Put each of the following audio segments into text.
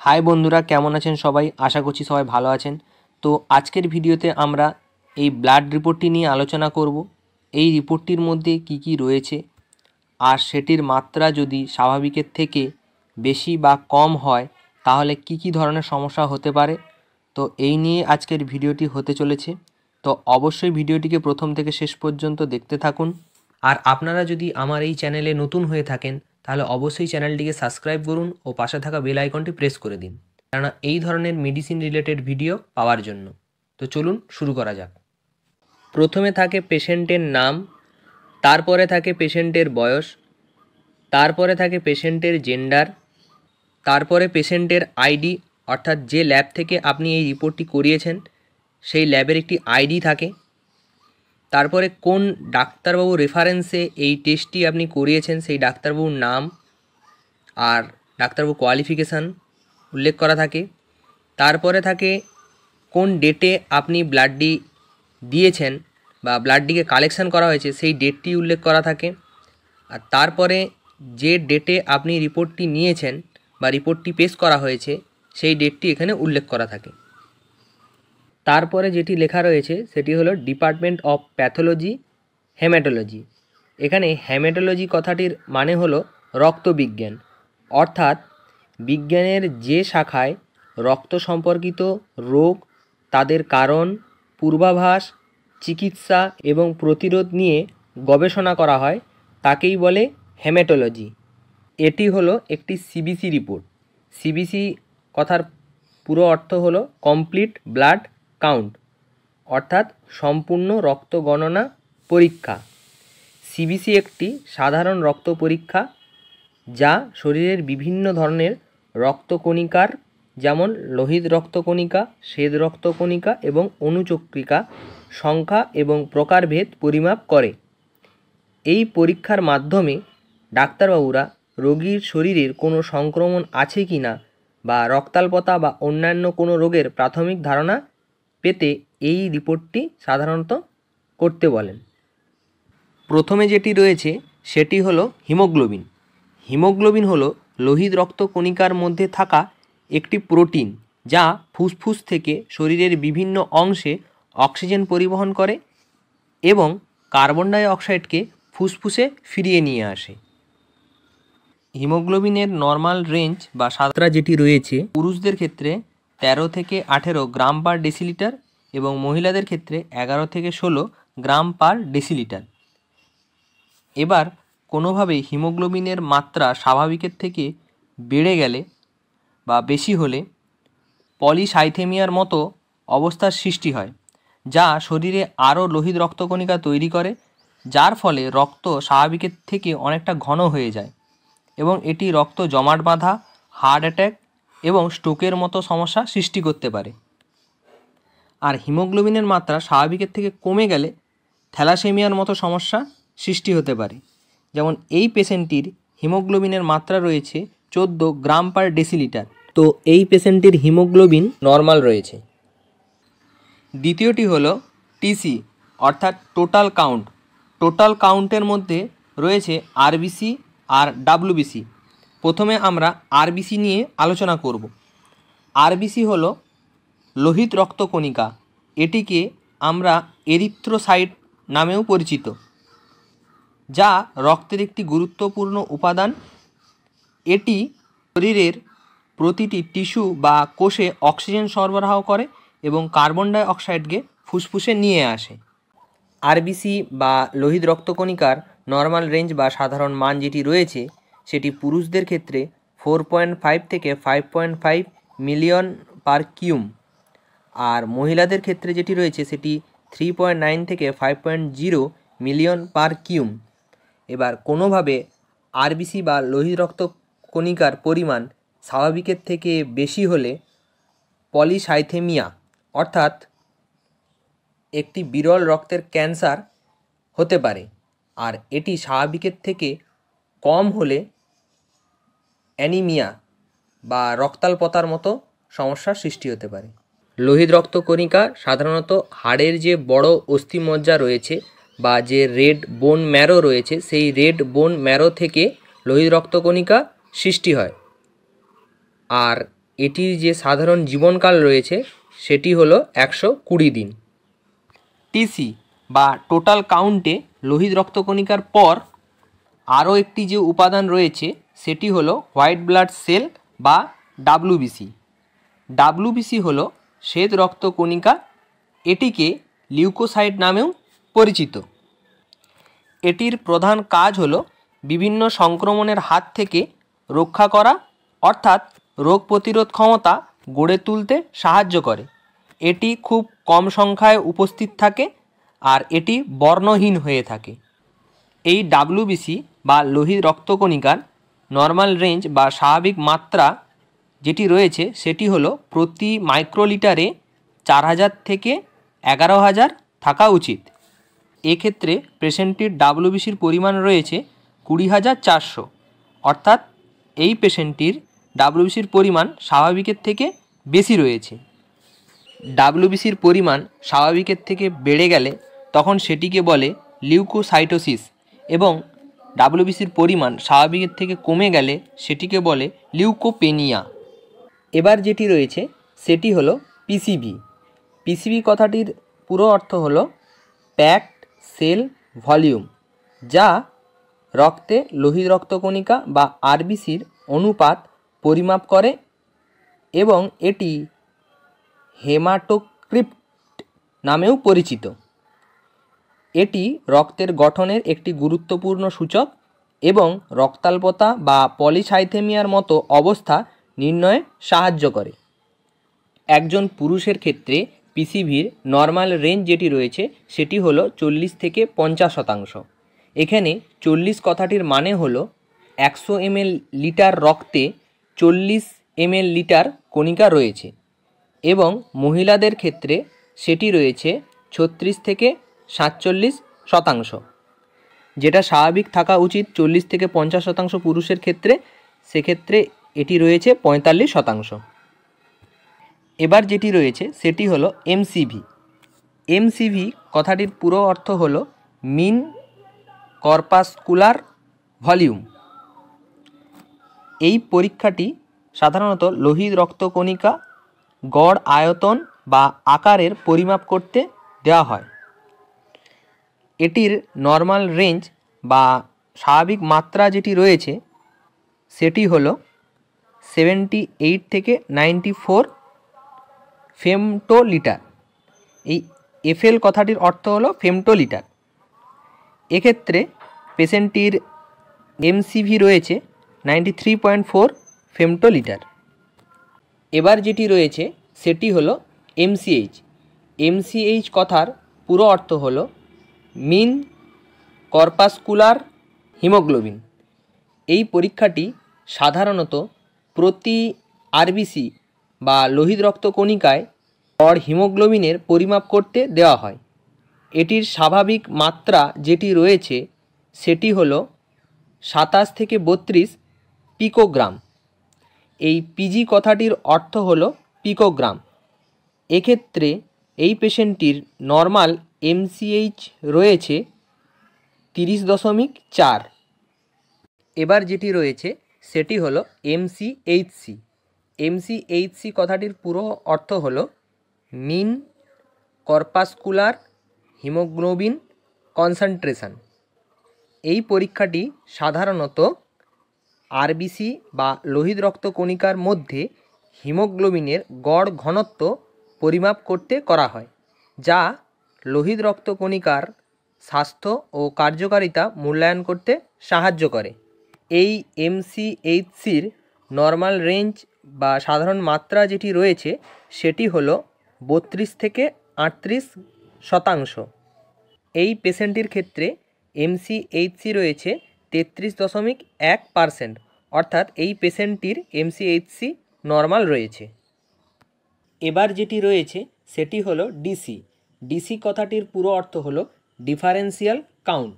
High বন্ধুরা, কেমন আছেন সবাই? আশা করছি সবাই ভালো আছেন। তো আজকের ভিডিওতে আমরা এই ব্লাড রিপোর্টটি নিয়ে আলোচনা করব। এই রিপোর্টটির মধ্যে কি কি রয়েছে, আর সেটির মাত্রা যদি স্বাভাবিকের থেকে বেশি বা কম হয় তাহলে কি কি ধরনের সমস্যা হতে পারে। তো এই নিয়ে আজকের ভিডিওটি হতে চলেছে। তো অবশ্যই ভিডিওটিকে প্রথম থেকে শেষ পর্যন্ত দেখতে থাকুন। আর আপনারা যদি আমার এই চ্যানেলে নতুন হয়ে থাকেন তাহলে অবশ্যই চ্যানেলটিকে সাবস্ক্রাইব করুন ও পাশে থাকা বেল আইকনটি প্রেস করে দিন, কেননা এই ধরনের মেডিসিন রিলেটেড ভিডিও পাওয়ার জন্য। তো চলুন শুরু করা যাক। প্রথমে থাকে পেশেন্টের নাম, তারপরে থাকে পেশেন্টের বয়স, তারপরে থাকে পেশেন্টের জেন্ডার, তারপরে পেশেন্টের আইডি, অর্থাৎ যে ল্যাব থেকে আপনি এই রিপোর্টটি করিয়েছেন সেই ল্যাবের একটি আইডি থাকে। তারপরে কোন ডাক্তারবাবু রেফারেন্সে এই টেস্টটি আপনি করিয়েছেন সেই ডাক্তারবাবুর নাম আর ডাক্তারবাবুর কোয়ালিফিকেশান উল্লেখ করা থাকে। তারপরে থাকে কোন ডেটে আপনি ব্লাডটি দিয়েছেন বা ব্লাডটিকে কালেকশান করা হয়েছে সেই ডেটটি উল্লেখ করা থাকে। আর তারপরে যে ডেটে আপনি রিপোর্টটি নিয়েছেন বা রিপোর্টটি পেশ করা হয়েছে সেই ডেটটি এখানে উল্লেখ করা থাকে। তারপরে যেটি লেখা রয়েছে সেটি হলো ডিপার্টমেন্ট অফ প্যাথোলজি হেমাটোলজি। এখানে হেমাটোলজি কথাটির মানে হলো রক্তবিজ্ঞান, অর্থাৎ বিজ্ঞানের যে শাখায় রক্ত সম্পর্কিত রোগ, তাদের কারণ, পূর্বাভাস, চিকিৎসা এবং প্রতিরোধ নিয়ে গবেষণা করা হয় তাকেই বলে হেমাটোলজি। এটি হলো একটি সিবিসি রিপোর্ট। সিবিসি কথার পুরো অর্থ হলো কমপ্লিট ব্লাড কাউন্ট, অর্থাৎ সম্পূর্ণ রক্ত গণনা পরীক্ষা। সিবিসি একটি সাধারণ রক্ত পরীক্ষা যা শরীরের বিভিন্ন ধরনের রক্তকণিকার, যেমন লোহিত রক্তকণিকা, শ্বেত রক্তকণিকা এবং অনুচক্রিকা সংখ্যা এবং প্রকারভেদ পরিমাপ করে। এই পরীক্ষার মাধ্যমে ডাক্তারবাবুরা রোগীর শরীরের কোনো সংক্রমণ আছে কি না বা রক্তাল্পতা বা অন্যান্য কোনো রোগের প্রাথমিক ধারণা পেতে এই রিপোর্টটি সাধারণত করতে বলেন। প্রথমে যেটি রয়েছে সেটি হলো হিমোগ্লোবিন। হিমোগ্লোবিন হলো লোহিত রক্তকণিকার মধ্যে থাকা একটি প্রোটিন যা ফুসফুস থেকে শরীরের বিভিন্ন অংশে অক্সিজেন পরিবহন করে এবং কার্বন ডাই অক্সাইডকে ফুসফুসে ফিরিয়ে নিয়ে আসে। হিমোগ্লোবিনের নর্মাল রেঞ্জ বা মাত্রা যেটি রয়েছে পুরুষদের ক্ষেত্রে 13 থেকে 18 গ্রাম পার ডেসিলিটার এবং মহিলাদের ক্ষেত্রে 11 থেকে 16 গ্রাম পার ডেসিলিটার। এবার কোনোভাবে হিমোগ্লোবিনের মাত্রা স্বাভাবিকের থেকে বেড়ে গেলে বা বেশি হলে পলিসাইথেমিয়ার মতো অবস্থার সৃষ্টি হয়, যা শরীরে আরও লোহিত রক্তকণিকা তৈরি করে, যার ফলে রক্ত স্বাভাবিকের থেকে অনেকটা ঘন হয়ে যায় এবং এটি রক্ত জমাট বাঁধা, হার্ট অ্যাটাক এবং স্ট্রোকের মতো সমস্যা সৃষ্টি করতে পারে। আর হিমোগ্লোবিনের মাত্রা স্বাভাবিকের থেকে কমে গেলে থ্যালাসেমিয়ার মতো সমস্যা সৃষ্টি হতে পারে। যেমন এই পেশেন্টটির হিমোগ্লোবিনের মাত্রা রয়েছে 14 গ্রাম পার ডেসিলিটার, তো এই পেশেন্টটির হিমোগ্লোবিন নর্মাল রয়েছে। দ্বিতীয়টি হলো টিসি, অর্থাৎ টোটাল কাউন্ট। টোটাল কাউন্টের মধ্যে রয়েছে আরবিসি আর ডাব্লিউবিসি। প্রথমে আমরা আরবিসি নিয়ে আলোচনা করব। আরবিসি হলো লোহিত রক্তকণিকা। এটিকে আমরা এরিথ্রোসাইট নামেও পরিচিত, যা রক্তের একটি গুরুত্বপূর্ণ উপাদান। এটি শরীরের প্রতিটি টিস্যু বা কোষে অক্সিজেন সরবরাহ করে এবং কার্বন ডাই অক্সাইডকে ফুসফুসে নিয়ে আসে। আরবিসি বা লোহিত রক্তকণিকার নর্মাল রেঞ্জ বা সাধারণ মান যেটি রয়েছে সেটি পুরুষদের ক্ষেত্রে 4.5 থেকে 5.5 মিলিয়ন পার কিউম, আর মহিলাদের ক্ষেত্রে যেটি রয়েছে সেটি 3.9 থেকে 5.0 মিলিয়ন পার কিউম। এবার কোনোভাবে আরবিসি বা লোহিত রক্তকণিকার পরিমাণ স্বাভাবিকের থেকে বেশি হলে পলিসাইথেমিয়া, অর্থাৎ একটি বিরল রক্তের ক্যান্সার হতে পারে। আর এটি স্বাভাবিকের থেকে কম হলে অ্যানিমিয়া বা রক্তাল্পতার মতো সমস্যার সৃষ্টি হতে পারে। লোহিত রক্তকণিকা সাধারণত হাড়ের যে বড় অস্থিমজ্জা রয়েছে বা যে রেড বোন ম্যারো রয়েছে সেই রেড বোন ম্যারো থেকে লোহিত রক্তকণিকা সৃষ্টি হয়। আর এটির যে সাধারণ জীবনকাল রয়েছে সেটি হলো 120 দিন। টিসি বা টোটাল কাউন্টে লোহিত রক্তকণিকার পর আরও একটি যে উপাদান রয়েছে সেটি হলো হোয়াইট ব্লাড সেল বা ডাব্লিউবিসি। ডাব্লিউবিসি হলো শ্বেত রক্তকণিকা, এটিকে লিউকোসাইট নামেও পরিচিত। এটির প্রধান কাজ হলো বিভিন্ন সংক্রমণের হাত থেকে রক্ষা করা, অর্থাৎ রোগ প্রতিরোধ ক্ষমতা গড়ে তুলতে সাহায্য করে। এটি খুব কম সংখ্যায় উপস্থিত থাকে আর এটি বর্ণহীন হয়ে থাকে। এই ডাব্লিউবিসি বা লোহিত রক্তকণিকার নর্মাল রেঞ্জ বা স্বাভাবিক মাত্রা যেটি রয়েছে সেটি হলো প্রতি মাইক্রোলিটারে 4000 থেকে 11000 থাকা উচিত। এক্ষেত্রে পেশেন্টটির ডাব্লিউবিসির পরিমাণ রয়েছে 20,400, অর্থাৎ এই পেশেন্টটির ডাব্লিউবিসির পরিমাণ স্বাভাবিকের থেকে বেশি রয়েছে। ডাব্লিউবিসির পরিমাণ স্বাভাবিকের থেকে বেড়ে গেলে তখন সেটিকে বলে লিউকোসাইটোসিস, এবং ডাব্লিউবিসির পরিমাণ স্বাভাবিকের থেকে কমে গেলে সেটিকে বলে লিউকোপেনিয়া। এবার যেটি রয়েছে সেটি হলো পিসিভি। পিসিভি কথাটির পুরো অর্থ হলো প্যাকড সেল ভলিউম, যা রক্তে লোহিত রক্তকণিকা বা আরবিসির অনুপাত পরিমাপ করে এবং এটি হেমাটোক্রিপ্ট নামেও পরিচিত। এটি রক্তের গঠনের একটি গুরুত্বপূর্ণ সূচক এবং রক্তাল্পতা বা পলিসাইথেমিয়ার মতো অবস্থা নির্ণয়ে সাহায্য করে। একজন পুরুষের ক্ষেত্রে পিসিভির নর্মাল রেঞ্জ যেটি রয়েছে সেটি হলো 40 থেকে 50%। এখানে 40 কথাটির মানে হলো 100 ml লিটার রক্তে 40 ml লিটার কণিকা রয়েছে, এবং মহিলাদের ক্ষেত্রে সেটি রয়েছে 36 থেকে 47%। যেটা স্বাভাবিক থাকা উচিত 40 থেকে 50% পুরুষের ক্ষেত্রে, সেক্ষেত্রে এটি রয়েছে 45%। এবার যেটি রয়েছে সেটি হলো এমসিভি। এমসিভি কথাটির পুরো অর্থ হলো মিন কর্পাসকুলার ভলিউম। এই পরীক্ষাটি সাধারণত লোহিত রক্তকণিকা গড় আয়তন বা আকারের পরিমাপ করতে দেওয়া হয়। এটির নর্মাল রেঞ্জ বা স্বাভাবিক মাত্রা যেটি রয়েছে সেটি হলো 78 থেকে 94 ফেমটোলিটার। এই এফএল কথাটির অর্থ হলো ফেমটোলিটার। এক্ষেত্রে পেশেন্টটির এমসিভি রয়েছে 93.4 ফেমটোলিটার। এবার যেটি রয়েছে সেটি হলো এমসিএইচ। এমসিএইচ কথার পুরো অর্থ হলো মিন কর্পাসকুলার হিমোগ্লোবিন। এই পরীক্ষাটি সাধারণত প্রতি আরবিসি বা লোহিত রক্তকণিকায় গড় হিমোগ্লোবিনের পরিমাপ করতে দেওয়া হয়। এটির স্বাভাবিক মাত্রা যেটি রয়েছে সেটি হলো 27 থেকে 32 পিকোগ্রাম। এই পিজি কথাটির অর্থ হলো পিকোগ্রাম। এক্ষেত্রে এই পেশেন্টটির নর্মাল এমসিএইচ রয়েছে 30.4। এবার যেটি রয়েছে সেটি হলো এমসিএইচসি। এমসিএইচসি কথাটির পুরো অর্থ হলো মিন কর্পাসকুলার হিমোগ্লোবিন কনসেন্ট্রেশন। এই পরীক্ষাটি সাধারণত আরবিসি বা লোহিত রক্তকণিকার মধ্যে হিমোগ্লোবিনের গড় ঘনত্ব পরিমাপ করতে করা হয়, যা লোহিত রক্তকণিকার স্বাস্থ্য ও কার্যকারিতা মূল্যায়ন করতে সাহায্য করে। এই এমসিএইচসির নর্মাল রেঞ্জ বা সাধারণ মাত্রা যেটি রয়েছে সেটি হলো 32 থেকে 38%। এই পেশেন্টটির ক্ষেত্রে এমসিএইচসি রয়েছে 33.1%, অর্থাৎ এই পেশেন্টটির এমসিএইচসি নর্মাল রয়েছে। এবার যেটি রয়েছে সেটি হলো ডিসি। ডিসি কথাটির পুরো অর্থ হলো ডিফারেন্সিয়াল কাউন্ট।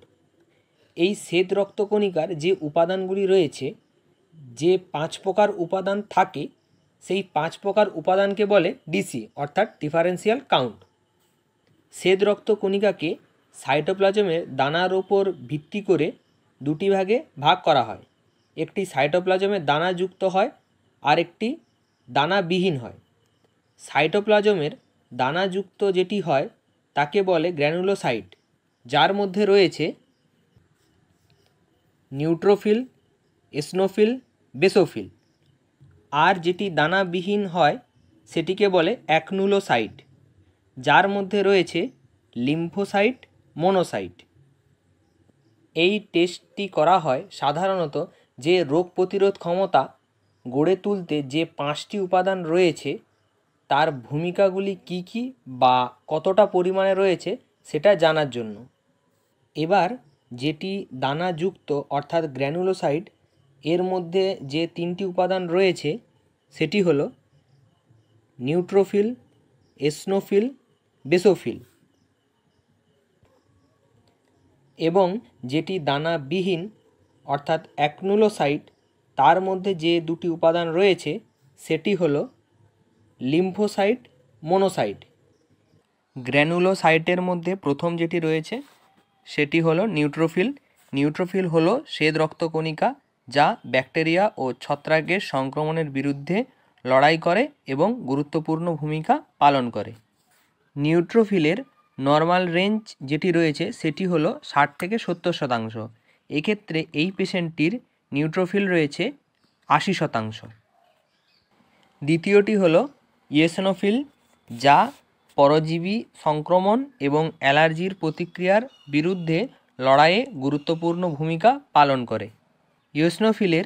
এই শ্বেত রক্তকণিকার যে উপাদানগুলি রয়েছে, যে 5 প্রকার উপাদান থাকে, সেই 5 প্রকার উপাদানকে বলে ডিসি, অর্থাৎ ডিফারেন্সিয়াল কাউন্ট। শ্বেত রক্তকণিকাকে সাইটোপ্লাজমের দানার ওপর ভিত্তি করে দুটি ভাগে ভাগ করা হয়। একটি সাইটোপ্লাজমের দানা যুক্ত হয় আর একটি দানাবিহীন হয়। সাইটোপ্লাজমের দানাযুক্ত যেটি হয় তাকে বলে গ্র্যানুলোসাইট, যার মধ্যে রয়েছে নিউট্রোফিল, এসনোফিল, বেসোফিল। আর যেটি দানাবিহীন হয় সেটিকে বলে অ্যাকনুলোসাইট, যার মধ্যে রয়েছে লিম্ফোসাইট, মোনোসাইট। এই টেস্টটি করা হয় সাধারণত যে রোগ প্রতিরোধ ক্ষমতা গড়ে তুলতে যে 5টি উপাদান রয়েছে তার ভূমিকাগুলি কী কী বা কতটা পরিমাণে রয়েছে সেটা জানার জন্য। এবার যেটি দানাযুক্ত অর্থাৎ গ্র্যানুলোসাইট, এর মধ্যে যে 3টি উপাদান রয়েছে সেটি হলো নিউট্রোফিল, এসনোফিল, বেসোফিল। এবং যেটি দানাবিহীন অর্থাৎ অ্যাকনুলোসাইট, তার মধ্যে যে 2টি উপাদান রয়েছে সেটি হলো লিম্ফোসাইট, মোনোসাইট। গ্র্যানুলোসাইটের মধ্যে প্রথম যেটি রয়েছে সেটি হলো নিউট্রোফিল। নিউট্রোফিল হলো শ্বেত রক্তকণিকা, যা ব্যাকটেরিয়া ও ছত্রাকের সংক্রমণের বিরুদ্ধে লড়াই করে এবং গুরুত্বপূর্ণ ভূমিকা পালন করে। নিউট্রোফিলের নর্মাল রেঞ্জ যেটি রয়েছে সেটি হলো 60 থেকে 70%। এক্ষেত্রে এই পেশেন্টটির নিউট্রোফিল রয়েছে 80%। দ্বিতীয়টি হলো ইওসিনোফিল, যা পরজীবী সংক্রমণ এবং অ্যালার্জির প্রতিক্রিয়ার বিরুদ্ধে লড়াইয়ে গুরুত্বপূর্ণ ভূমিকা পালন করে। ইওসিনোফিলের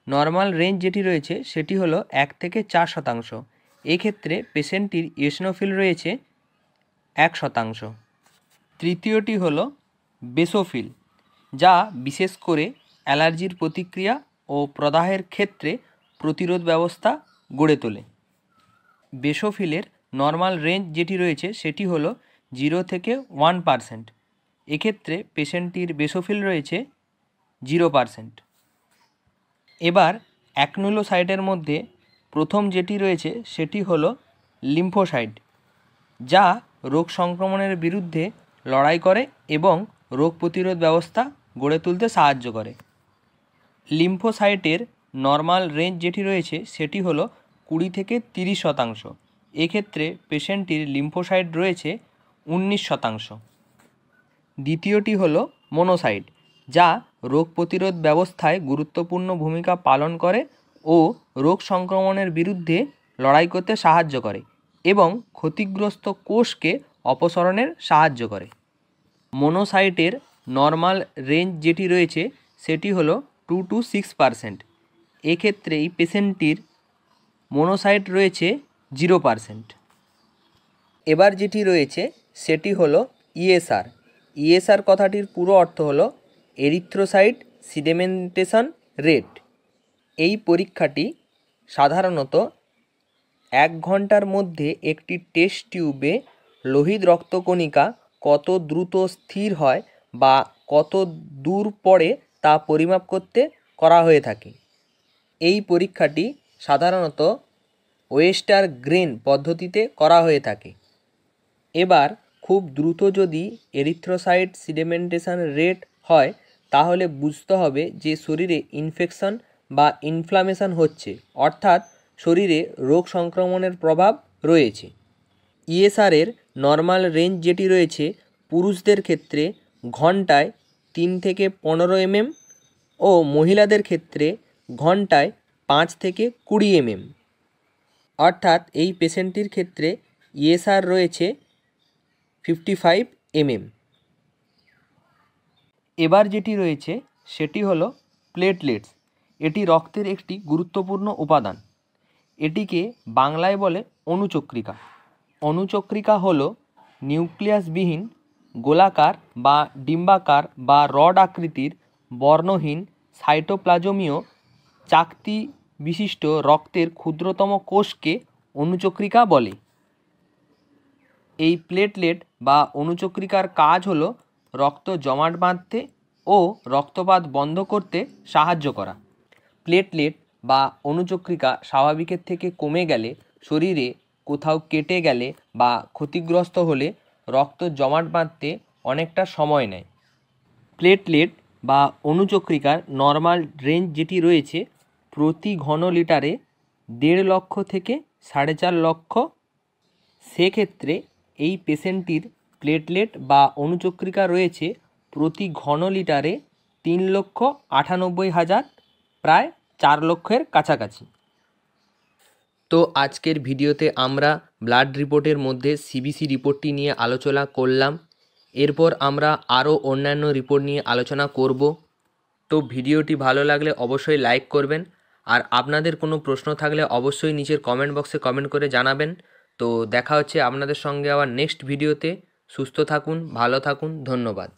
নর্মাল রেঞ্জ যেটি রয়েছে সেটি হলো 1 থেকে 4%। এক্ষেত্রে পেশেন্টটির ইওসিনোফিল রয়েছে 1%। তৃতীয়টি হলো বেসোফিল, যা বিশেষ করে অ্যালার্জির প্রতিক্রিয়া ও প্রদাহের ক্ষেত্রে প্রতিরোধ ব্যবস্থা গড়ে তোলে। বেসোফিলের নর্মাল রেঞ্জ যেটি রয়েছে সেটি হলো 0 থেকে 1%। এক্ষেত্রে পেশেন্টটির বেসোফিল রয়েছে 0%। এবার অ্যাকনুলোসাইটের মধ্যে প্রথম যেটি রয়েছে সেটি হলো লিম্ফোসাইট, যা রোগ সংক্রমণের বিরুদ্ধে লড়াই করে এবং রোগ প্রতিরোধ ব্যবস্থা গড়ে তুলতে সাহায্য করে। লিম্ফোসাইটের নর্মাল রেঞ্জ যেটি রয়েছে সেটি হলো 20 থেকে 30%। এক্ষেত্রে পেশেন্টটির লিম্ফোসাইট রয়েছে 19%। দ্বিতীয়টি হলো মোনোসাইট, যা রোগ প্রতিরোধ ব্যবস্থায় গুরুত্বপূর্ণ ভূমিকা পালন করে ও রোগ সংক্রমণের বিরুদ্ধে লড়াই করতে সাহায্য করে এবং ক্ষতিগ্রস্ত কোষকে অপসারণের সাহায্য করে। মোনোসাইটের নর্মাল রেঞ্জ যেটি রয়েছে সেটি হলো 2 to 6%। এক্ষেত্রে এই পেশেন্টটির মোনোসাইট রয়েছে 0%। এবার যেটি রয়েছে সেটি হলো ইএসআর। ইএসআর কথাটির পুরো অর্থ হলো এরিথ্রোসাইট সেডিমেন্টেশন রেট। এই পরীক্ষাটি সাধারণত 1 ঘন্টার মধ্যে একটি টেস্ট টিউবে লোহিত রক্তকণিকা কত দ্রুত স্থির হয় বা কত দূর পড়ে তা পরিমাপ করতে করা হয়ে থাকে। এই পরীক্ষাটি সাধারণত ওয়েস্টারগ্রেন পদ্ধতিতে করা হয়ে থাকে। এবার খুব দ্রুত যদি এরিথ্রোসাইট সেডিমেন্টেশন রেট হয় তাহলে বুঝতে হবে যে শরীরে ইনফেকশন বা ইনফ্লামেশন হচ্ছে, অর্থাৎ শরীরে রোগ সংক্রমণের প্রভাব রয়েছে। ইএসআরের নর্মাল রেঞ্জ যেটি রয়েছে পুরুষদের ক্ষেত্রে ঘন্টায় 3 থেকে 15 mm ও মহিলাদের ক্ষেত্রে ঘন্টায় 5 থেকে 20 mm। অর্থাৎ এই পেশেন্টটির ক্ষেত্রে ইএসআর রয়েছে 55 mm। এবার যেটি রয়েছে সেটি হলো প্লেটলেটস। এটি রক্তের একটি গুরুত্বপূর্ণ উপাদান। এটিকে বাংলায় বলে অনুচক্রিকা। অনুচক্রিকা হলো নিউক্লিয়াসবিহীন গোলাকার বা ডিম্বাকার বা রড আকৃতির বর্ণহীন সাইটোপ্লাজমীয় চাকতি বিশিষ্ট রক্তের ক্ষুদ্রতম কোষকে অনুচক্রিকা বলে। এই প্লেটলেট বা অনুচক্রিকার কাজ হলো রক্ত জমাট বাঁধতে ও রক্তপাত বন্ধ করতে সাহায্য করা। প্লেটলেট বা অনুচক্রিকা স্বাভাবিকের থেকে কমে গেলে, শরীরে কোথাও কেটে গেলে বা ক্ষতিগ্রস্ত হলে রক্ত জমাট বাঁধতে অনেকটা সময় নেয়। প্লেটলেট বা অনুচক্রিকার নর্মাল রেঞ্জ যেটি রয়েছে প্রতি ঘন লিটারে 1.5 লক্ষ থেকে 4.5 লক্ষ। সেক্ষেত্রে এই পেশেন্টটির প্লেটলেট বা অণুচক্রিকা রয়েছে প্রতি ঘন লিটারে 3,98,000, প্রায় 4 লক্ষের কাছাকাছি। তো আজকের ভিডিওতে আমরা ব্লাড রিপোর্টের মধ্যে সিবিসি রিপোর্টটি নিয়ে আলোচনা করলাম। এরপর আমরা আরও অন্যান্য রিপোর্ট নিয়ে আলোচনা করব। তো ভিডিওটি ভালো লাগলে অবশ্যই লাইক করবেন, আর আপনাদের কোনো প্রশ্ন থাকলে অবশ্যই নিচের কমেন্ট বক্সে কমেন্ট করে জানাবেন। তো দেখা হচ্ছে আপনাদের সঙ্গে আবার নেক্সট ভিডিওতে। সুস্থ থাকুন, ভালো থাকুন, ধন্যবাদ।